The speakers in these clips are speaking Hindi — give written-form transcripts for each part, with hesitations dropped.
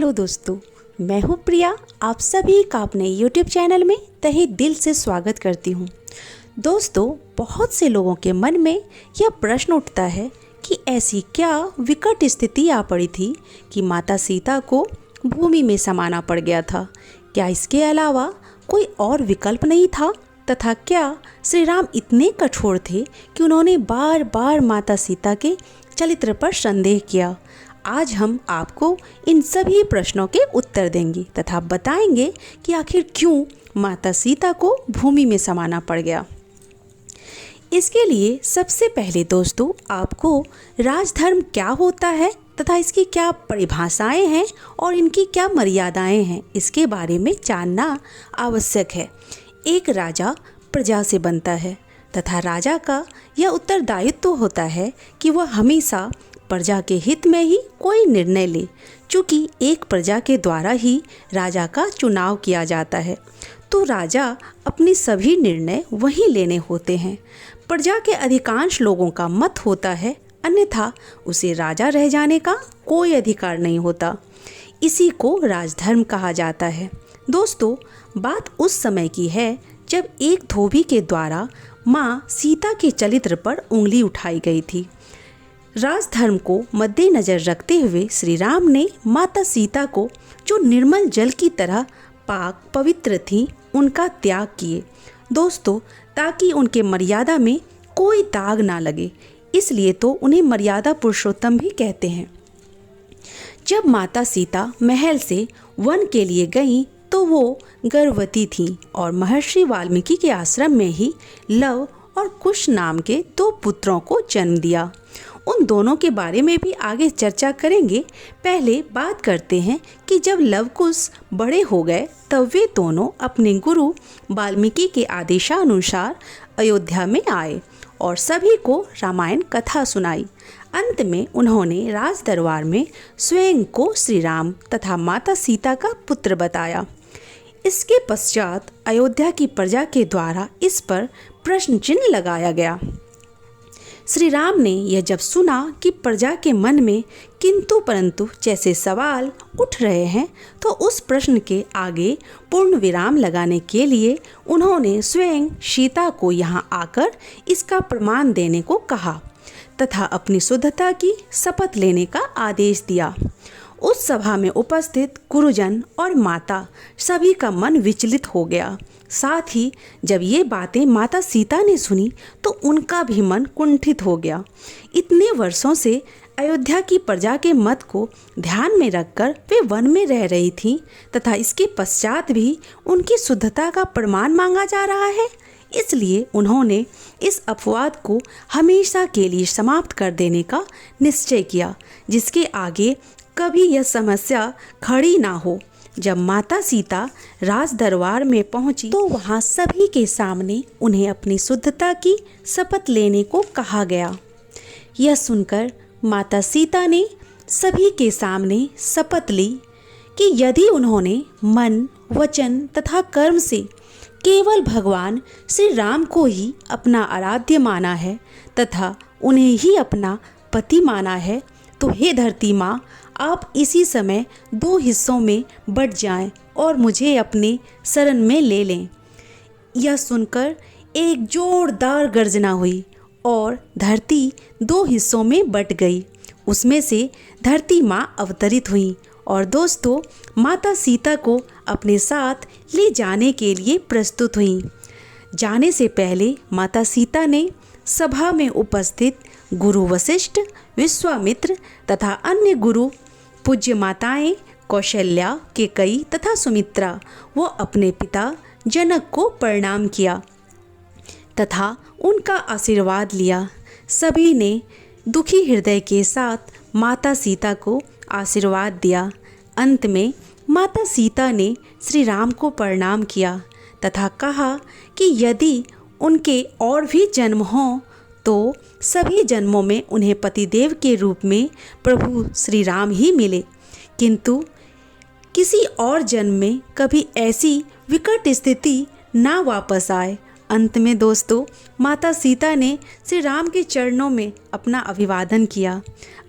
हेलो दोस्तों, मैं हूँ प्रिया। आप सभी का अपने YouTube चैनल में तहे दिल से स्वागत करती हूँ। दोस्तों, बहुत से लोगों के मन में यह प्रश्न उठता है कि ऐसी क्या विकट स्थिति आ पड़ी थी कि माता सीता को भूमि में समाना पड़ गया था। क्या इसके अलावा कोई और विकल्प नहीं था? तथा क्या श्री राम इतने कठोर थे कि उन्होंने बार बार माता सीता के चरित्र पर संदेह किया? आज हम आपको इन सभी प्रश्नों के उत्तर देंगे तथा बताएंगे कि आखिर क्यों माता सीता को भूमि में समाना पड़ गया। इसके लिए सबसे पहले दोस्तों, आपको राजधर्म क्या होता है तथा इसकी क्या परिभाषाएं हैं और इनकी क्या मर्यादाएं हैं, इसके बारे में जानना आवश्यक है। एक राजा प्रजा से बनता है तथा राजा का यह उत्तरदायित्व होता है कि वह हमेशा प्रजा के हित में ही कोई निर्णय ले। चूँकि एक प्रजा के द्वारा ही राजा का चुनाव किया जाता है, तो राजा अपनी सभी निर्णय वही लेने होते हैं। प्रजा के अधिकांश लोगों का मत होता है, अन्यथा उसे राजा रह जाने का कोई अधिकार नहीं होता। इसी को राजधर्म कहा जाता है। दोस्तों, बात उस समय की है जब एक धोबी के द्वारा माँ सीता के चरित्र पर उंगली उठाई गई थी। राजधर्म को मद्देनजर रखते हुए श्री राम ने माता सीता को, जो निर्मल जल की तरह पाक पवित्र थीं, उनका त्याग किए। दोस्तों, ताकि उनके मर्यादा में कोई दाग ना लगे, इसलिए तो उन्हें मर्यादा पुरुषोत्तम भी कहते हैं। जब माता सीता महल से वन के लिए गईं तो वो गर्भवती थीं और महर्षि वाल्मीकि के आश्रम में ही लव और कुश नाम के 2 पुत्रों को जन्म दिया। उन दोनों के बारे में भी आगे चर्चा करेंगे। पहले बात करते हैं कि जब लव कुश बड़े हो गए तब वे दोनों अपने गुरु वाल्मीकि के आदेशानुसार अयोध्या में आए और सभी को रामायण कथा सुनाई। अंत में उन्होंने राज दरबार में स्वयं को श्री राम तथा माता सीता का पुत्र बताया। इसके पश्चात अयोध्या की प्रजा के द्वारा इस पर प्रश्न चिन्ह लगाया गया। श्री राम ने यह जब सुना कि प्रजा के मन में किंतु परंतु जैसे सवाल उठ रहे हैं, तो उस प्रश्न के आगे पूर्ण विराम लगाने के लिए उन्होंने स्वयं सीता को यहाँ आकर इसका प्रमाण देने को कहा तथा अपनी शुद्धता की शपथ लेने का आदेश दिया। उस सभा में उपस्थित गुरुजन और माता सभी का मन विचलित हो गया। साथ ही जब ये बातें माता सीता ने सुनी तो उनका भी मन कुंठित हो गया। इतने वर्षों से अयोध्या की प्रजा के मत को ध्यान में रखकर वे वन में रह रही थीं तथा इसके पश्चात भी उनकी शुद्धता का प्रमाण मांगा जा रहा है। इसलिए उन्होंने इस अपवाद को हमेशा के लिए समाप्त कर देने का निश्चय किया, जिसके आगे कभी यह समस्या खड़ी ना हो। जब माता सीता राज दरबार में पहुंची तो वहां सभी के सामने उन्हें अपनी शुद्धता की शपथ लेने को कहा गया। यह सुनकर माता सीता ने सभी के सामने शपथ ली कि यदि उन्होंने मन, वचन तथा कर्म से केवल भगवान श्री राम को ही अपना आराध्य माना है तथा उन्हें ही अपना पति माना है, तो हे धरती माँ, आप इसी समय 2 हिस्सों में बट जाएं और मुझे अपने शरण में ले लें। यह सुनकर एक जोरदार गर्जना हुई और धरती 2 हिस्सों में बट गई। उसमें से धरती माँ अवतरित हुई और दोस्तों, माता सीता को अपने साथ ले जाने के लिए प्रस्तुत हुई। जाने से पहले माता सीता ने सभा में उपस्थित गुरु वशिष्ठ, विश्वामित्र तथा अन्य गुरु पूज्य माताएं कौशल्या, केकई तथा सुमित्रा व अपने पिता जनक को प्रणाम किया तथा उनका आशीर्वाद लिया। सभी ने दुखी हृदय के साथ माता सीता को आशीर्वाद दिया। अंत में माता सीता ने श्री राम को प्रणाम किया तथा कहा कि यदि उनके और भी जन्म हों तो सभी जन्मों में उन्हें पतिदेव के रूप में प्रभु श्री राम ही मिले, किंतु किसी और जन्म में कभी ऐसी विकट स्थिति ना वापस आए। अंत में दोस्तों माता सीता ने श्री राम के चरणों में अपना अभिवादन किया।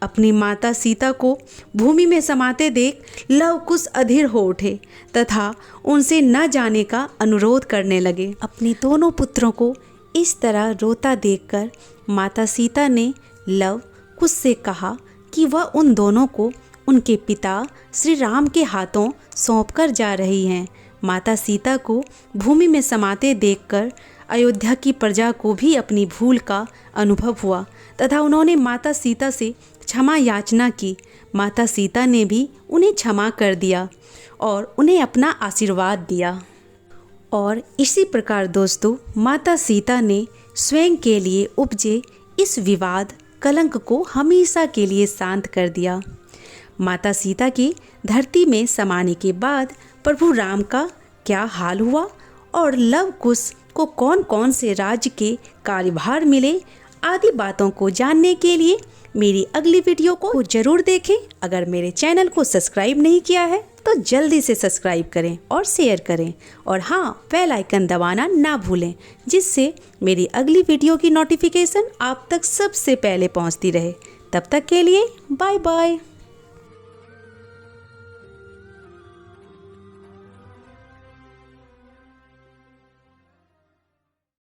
अपनी माता सीता को भूमि में समाते देख लव कुश अधीर हो उठे तथा उनसे न जाने का अनुरोध करने लगे। अपने दोनों पुत्रों को इस तरह रोता देखकर माता सीता ने लव कुश से कहा कि वह उन दोनों को उनके पिता श्री राम के हाथों सौंपकर जा रही हैं। माता सीता को भूमि में समाते देखकर अयोध्या की प्रजा को भी अपनी भूल का अनुभव हुआ तथा उन्होंने माता सीता से क्षमा याचना की। माता सीता ने भी उन्हें क्षमा कर दिया और उन्हें अपना आशीर्वाद दिया। और इसी प्रकार दोस्तों माता सीता ने स्वयं के लिए उपजे इस विवाद कलंक को हमेशा के लिए शांत कर दिया। माता सीता की धरती में समाने के बाद प्रभु राम का क्या हाल हुआ और लव कुश को कौन कौन से राज्य के कार्यभार मिले आदि बातों को जानने के लिए मेरी अगली वीडियो को जरूर देखें। अगर मेरे चैनल को सब्सक्राइब नहीं किया है तो जल्दी से सब्सक्राइब करें और शेयर करें और हाँ बेल आइकन दबाना ना भूलें, जिससे मेरी अगली वीडियो की नोटिफिकेशन आप तक सबसे पहले पहुंचती रहे। तब तक के लिए बाय बाय।